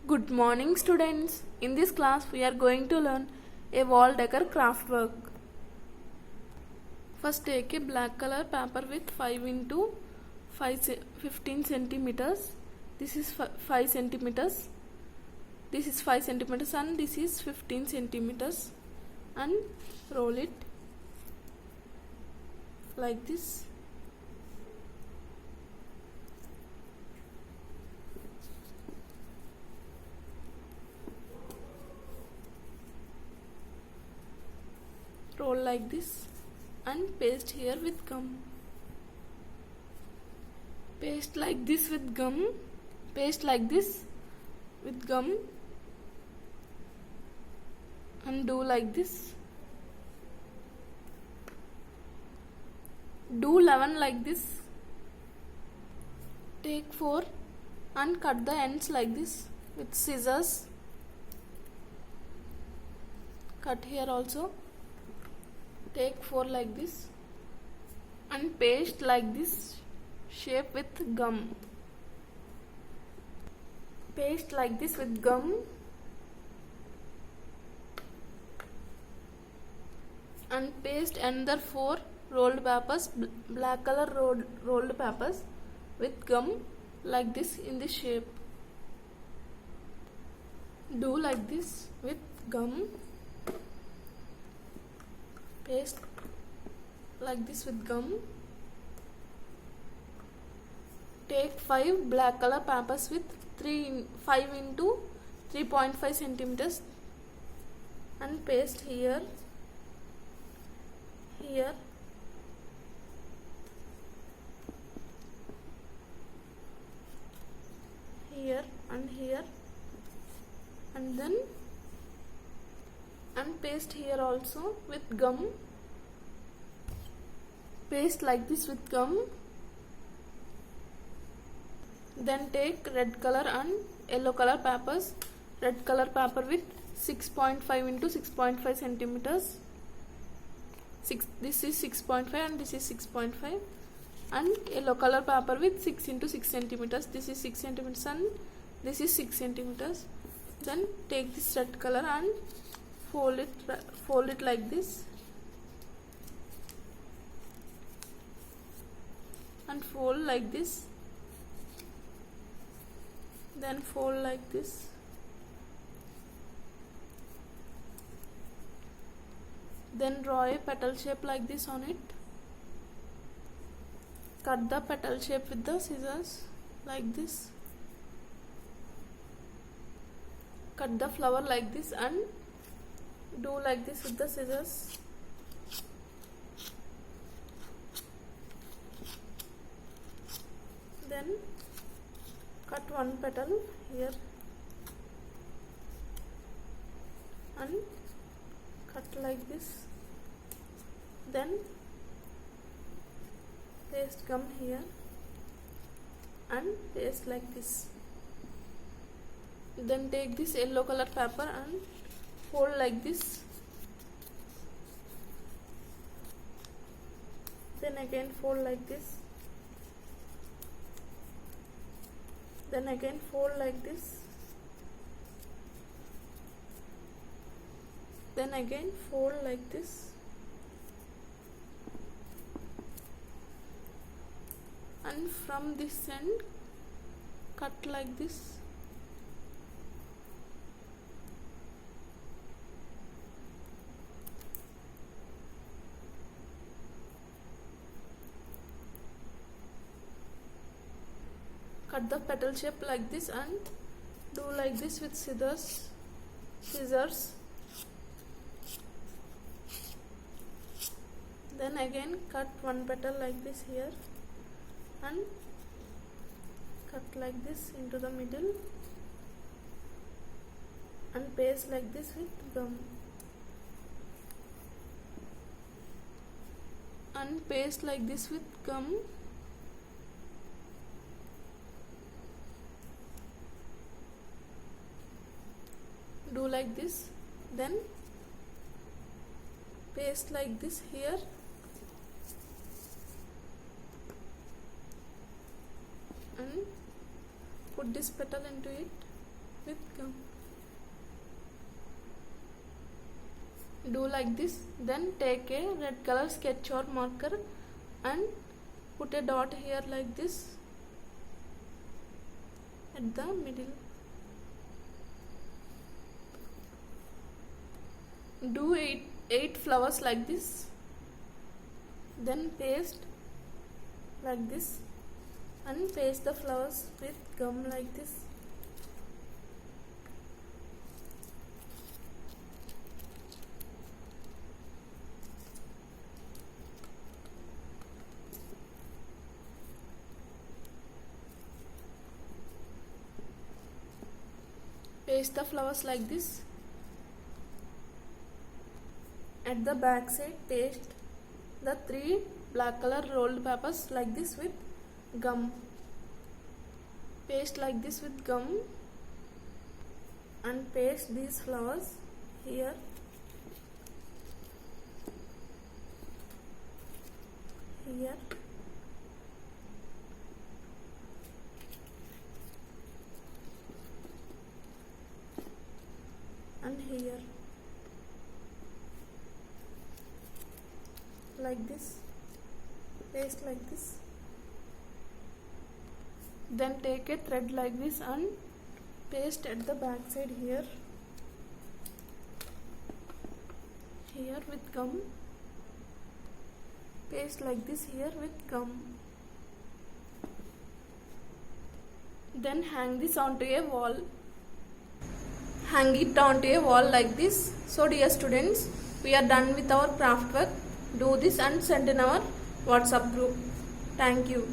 Good morning, students. In this class we are going to learn a wall decor craft work. First take a black color paper with 5 into 15 centimeters. This is 5 centimeters. This is 5 centimeters and this is 15 centimeters, and roll it like this. Roll like this and paste here with gum. Paste like this with gum. Paste like this with gum and do like this. Do 11 like this. Take 4 and cut the ends like this with scissors. Cut here also. Take 4 like this and paste like this shape with gum. Paste like this with gum and paste another 4 rolled papers, black color rolled papers with gum like this in this shape. Do like this with gum. Paste like this with gum. Take 5 black color papers with 5 into 3.5 centimeters and paste here, here, here and here, and then paste here also with gum. Paste like this with gum. Then take red color and yellow color papers. Red color paper with 6.5 into 6.5 centimeters. This is 6.5 and this is 6.5. And yellow color paper with 6 into 6 centimeters. This is 6 centimeters and this is 6 centimeters. Then take this red color and fold it like this and fold like this, then fold like this, then draw a petal shape like this on it. Cut the petal shape with the scissors like this. Cut the flower like this and do like this with the scissors. Then cut one petal here and cut like this. Then paste gum here and paste like this. Then take this yellow color paper and fold like this. Then again fold like this. Then again fold like this. Then again fold like this. And from this end cut like this. Cut the petal shape like this and do like this with scissors. Then again cut one petal like this here and cut like this into the middle and paste like this with gum and paste like this with gum. Do like this, then paste like this here and put this petal into it with gum. Do like this. Then take a red color sketch or marker and put a dot here like this at the middle. Do 8 flowers like this. Then paste like this and paste the flowers with gum like this. Paste the flowers like this. At the back side, paste the 3 black color rolled papers like this with gum. Paste like this with gum and paste these flowers here. Here. And here. Like this. Paste like this. Then take a thread like this and paste at the back side here. Here with gum. Paste like this here with gum. Then hang this onto a wall. Hang it onto a wall like this. So dear students, we are done with our craft work. Do this and send in our WhatsApp group. Thank you.